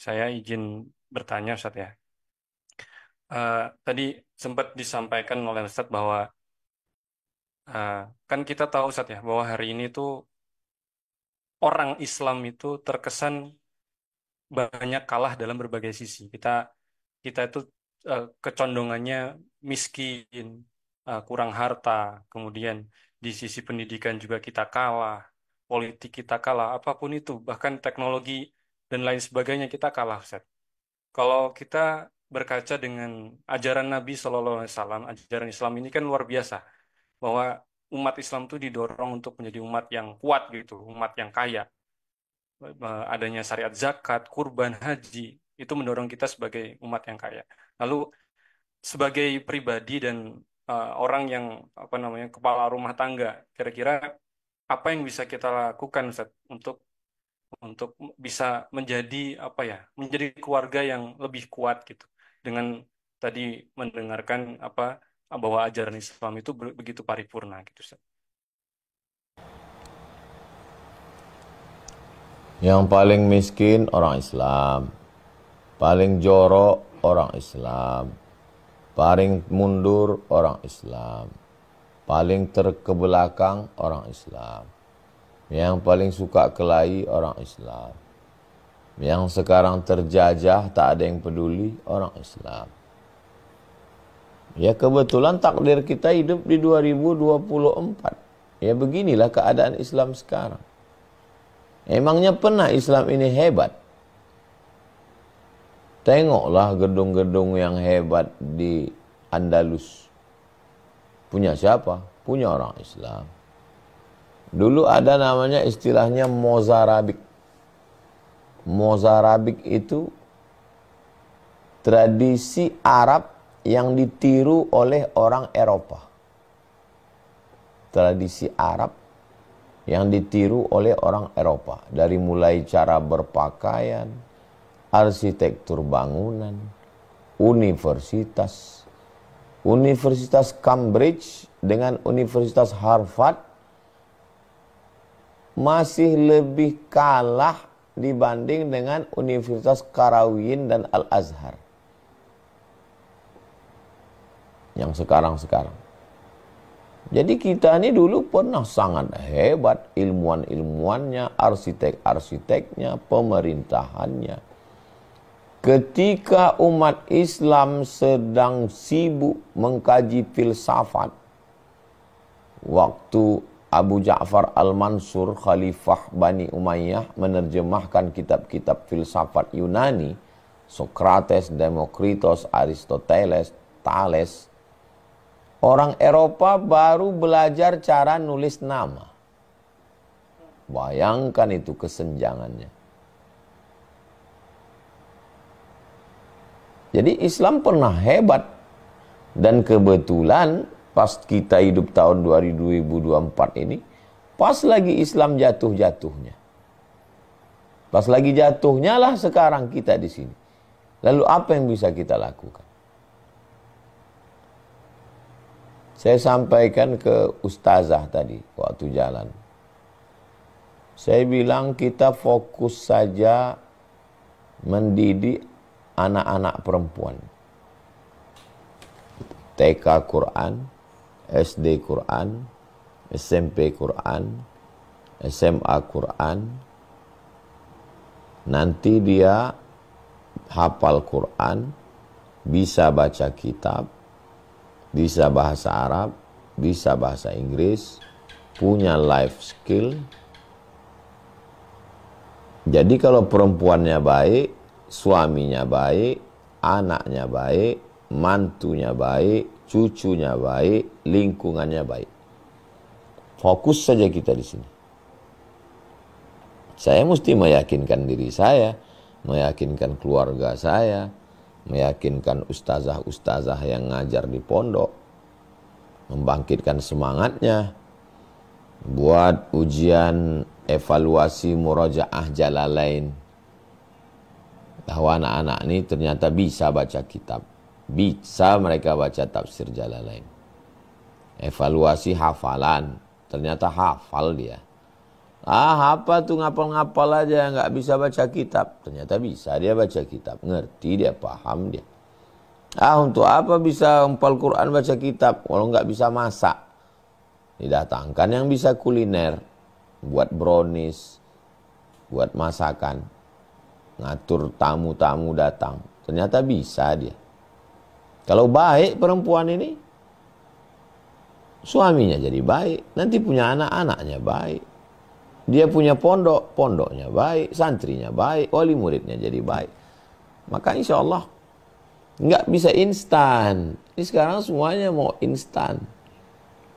saya izin bertanya, Ustaz ya. Tadi sempat disampaikan oleh Ustaz bahwa eh, kan kita tahu Ustaz ya bahwa hari ini tuh orang Islam itu terkesan banyak kalah dalam berbagai sisi. Kita itu kecondongannya miskin, kurang harta, kemudian di sisi pendidikan juga kita kalah, politik kita kalah, apapun itu, bahkan teknologi dan lain sebagainya kita kalah, Ustaz. Kalau kita berkaca dengan ajaran Nabi Shallallahu Alaihi Wasallam, ajaran Islam ini kan luar biasa, bahwa umat Islam itu didorong untuk menjadi umat yang kuat gitu, umat yang kaya. Adanya syariat zakat, kurban, haji, itu mendorong kita sebagai umat yang kaya. Lalu sebagai pribadi dan orang yang apa namanya kepala rumah tangga, kira-kira apa yang bisa kita lakukan Ustaz, untuk bisa menjadi apa ya, menjadi keluarga yang lebih kuat gitu, dengan tadi mendengarkan apa bahwa ajaran Islam itu begitu paripurna gitu Ustaz. Yang paling miskin orang Islam, paling jorok orang Islam, paling mundur orang Islam, paling terkebelakang orang Islam, yang paling suka kelahi orang Islam, yang sekarang terjajah tak ada yang peduli orang Islam. Ya kebetulan takdir kita hidup di 2024. Ya beginilah keadaan Islam sekarang. Emangnya pernah Islam ini hebat? Tengoklah gedung-gedung yang hebat di Andalus. Punya siapa? Punya orang Islam. Dulu ada namanya istilahnya Mozarabik. Mozarabik itu tradisi Arab yang ditiru oleh orang Eropa. Tradisi Arab yang ditiru oleh orang Eropa. Dari mulai cara berpakaian, arsitektur bangunan, universitas. Universitas Cambridge dengan Universitas Harvard masih lebih kalah dibanding dengan Universitas Qarawiyyin dan Al-Azhar. Yang sekarang-sekarang. Jadi kita ini dulu pernah sangat hebat ilmuwan-ilmuwannya, arsitek-arsiteknya, pemerintahannya. Ketika umat Islam sedang sibuk mengkaji filsafat, waktu Abu Ja'far Al-Mansur, Khalifah Bani Umayyah, menerjemahkan kitab-kitab filsafat Yunani, Sokrates, Demokritos, Aristoteles, Thales, orang Eropa baru belajar cara nulis nama. Bayangkan itu kesenjangannya. Jadi Islam pernah hebat. Dan kebetulan pas kita hidup tahun 2024 ini, pas lagi Islam jatuh-jatuhnya. Pas lagi jatuhnya lah sekarang kita di sini. Lalu apa yang bisa kita lakukan? Saya sampaikan ke ustazah tadi waktu jalan. Saya bilang kita fokus saja mendidik anak-anak perempuan. TK Quran, SD Quran, SMP Quran, SMA Quran. Nanti dia hafal Quran, bisa baca kitab, bisa bahasa Arab, bisa bahasa Inggris, punya life skill. Jadi kalau perempuannya baik, suaminya baik, anaknya baik, mantunya baik, cucunya baik, lingkungannya baik. Fokus saja kita di sini. Saya mesti meyakinkan diri saya, meyakinkan keluarga saya, meyakinkan ustazah-ustazah yang ngajar di pondok, membangkitkan semangatnya, buat ujian evaluasi murojaah Jalalain, bahwa anak-anak ini ternyata bisa baca kitab, bisa mereka baca tafsir Jalalain. Evaluasi hafalan, ternyata hafal dia. Apa tuh ngapal-ngapal aja, nggak bisa baca kitab. Ternyata bisa dia baca kitab, ngerti dia, paham dia. Untuk apa bisa hafal Quran baca kitab kalau nggak bisa masak? Didatangkan yang bisa kuliner, buat brownies, buat masakan, ngatur tamu-tamu datang. Ternyata bisa dia. Kalau baik perempuan ini, suaminya jadi baik, nanti punya anak-anaknya baik. Dia punya pondok, pondoknya baik, santrinya baik, wali muridnya jadi baik. Maka insya Allah nggak bisa instan. Ini sekarang semuanya mau instan.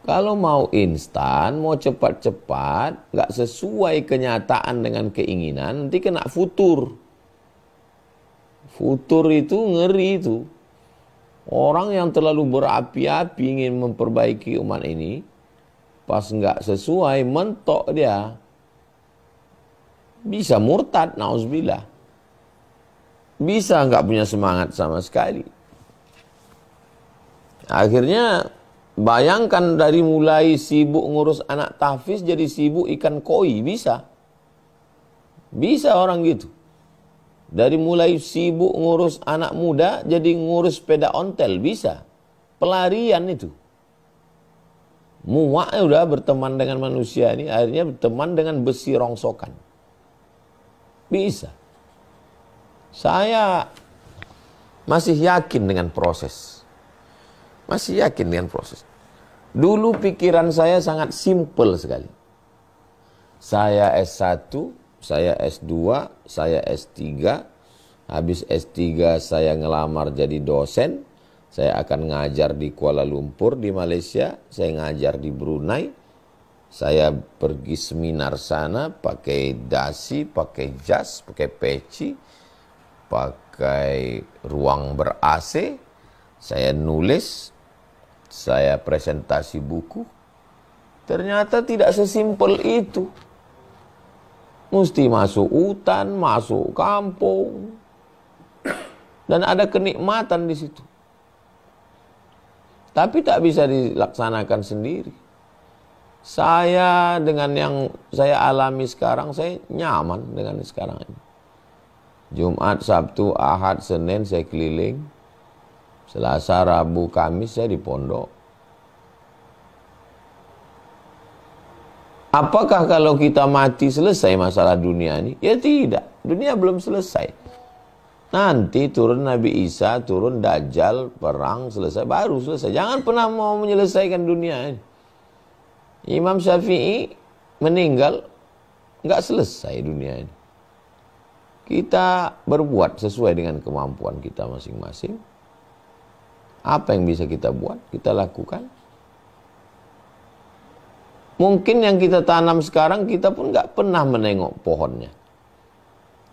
Kalau mau instan, mau cepat-cepat, nggak sesuai kenyataan dengan keinginan, nanti kena futur. Futur itu ngeri itu. Orang yang terlalu berapi-api ingin memperbaiki umat ini, pas nggak sesuai, mentok dia. Bisa murtad, na'udzubillah. Bisa nggak punya semangat sama sekali. Akhirnya bayangkan dari mulai sibuk ngurus anak tahfiz jadi sibuk ikan koi, bisa. Bisa orang gitu. Dari mulai sibuk ngurus anak muda jadi ngurus sepeda ontel, bisa. Pelarian itu. Muak udah berteman dengan manusia ini, akhirnya berteman dengan besi rongsokan. Bisa. Saya masih yakin dengan proses. Masih yakin dengan proses. Dulu pikiran saya sangat simpel sekali. Saya S1, saya S2, saya S3. Habis S3 saya ngelamar jadi dosen. Saya akan ngajar di Kuala Lumpur di Malaysia. Saya ngajar di Brunei. Saya pergi seminar sana pakai dasi, pakai jas, pakai peci, pakai ruang ber-AC. Saya nulis, saya presentasi buku. Ternyata tidak sesimpel itu. Mesti masuk hutan, masuk kampung. Dan ada kenikmatan di situ. Tapi tak bisa dilaksanakan sendiri. Saya dengan yang saya alami sekarang, saya nyaman dengan sekarang ini. Jumat, Sabtu, Ahad, Senin saya keliling. Selasa, Rabu, Kamis saya di pondok. Apakah kalau kita mati selesai masalah dunia ini? Ya tidak, dunia belum selesai. Nanti turun Nabi Isa, turun Dajjal, perang, selesai, baru selesai. Jangan pernah mau menyelesaikan dunia ini. Imam Syafi'i meninggal, nggak selesai dunia ini. Kita berbuat sesuai dengan kemampuan kita masing-masing. Apa yang bisa kita buat, kita lakukan. Mungkin yang kita tanam sekarang, kita pun nggak pernah menengok pohonnya.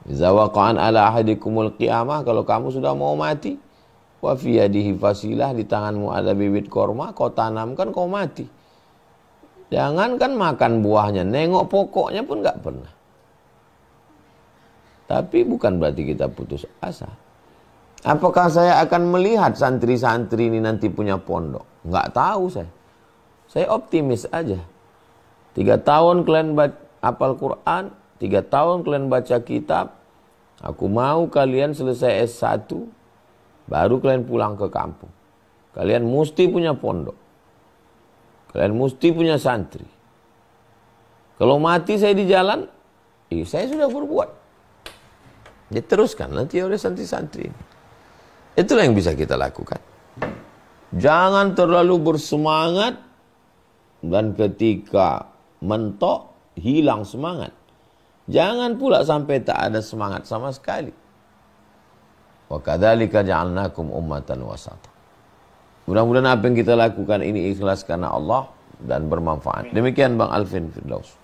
Zawaqan ala ahadikumul qiyamah, kalau kamu sudah mau mati, wa fi yadihi fasilah, di tanganmu ada bibit korma, kau tanamkan, kau mati. Jangankan makan buahnya, nengok pokoknya pun nggak pernah. Tapi bukan berarti kita putus asa. Apakah saya akan melihat santri-santri ini nanti punya pondok? Nggak tahu saya. Saya optimis aja. 3 tahun kalian hafal Quran, 3 tahun kalian baca kitab. Aku mau kalian selesai S1, baru kalian pulang ke kampung. Kalian mesti punya pondok. Kalian mesti punya santri. Kalau mati saya di jalan, saya sudah berbuat. Diteruskan nanti oleh santri-santri. Itulah yang bisa kita lakukan. Jangan terlalu bersemangat dan ketika mentok hilang semangat. Jangan pula sampai tak ada semangat sama sekali. Wa kadzalika ja'alnakum ummatan wasata. Mudah-mudahan apa yang kita lakukan ini ikhlas karena Allah dan bermanfaat. Demikian Bang Alvin Firdaus.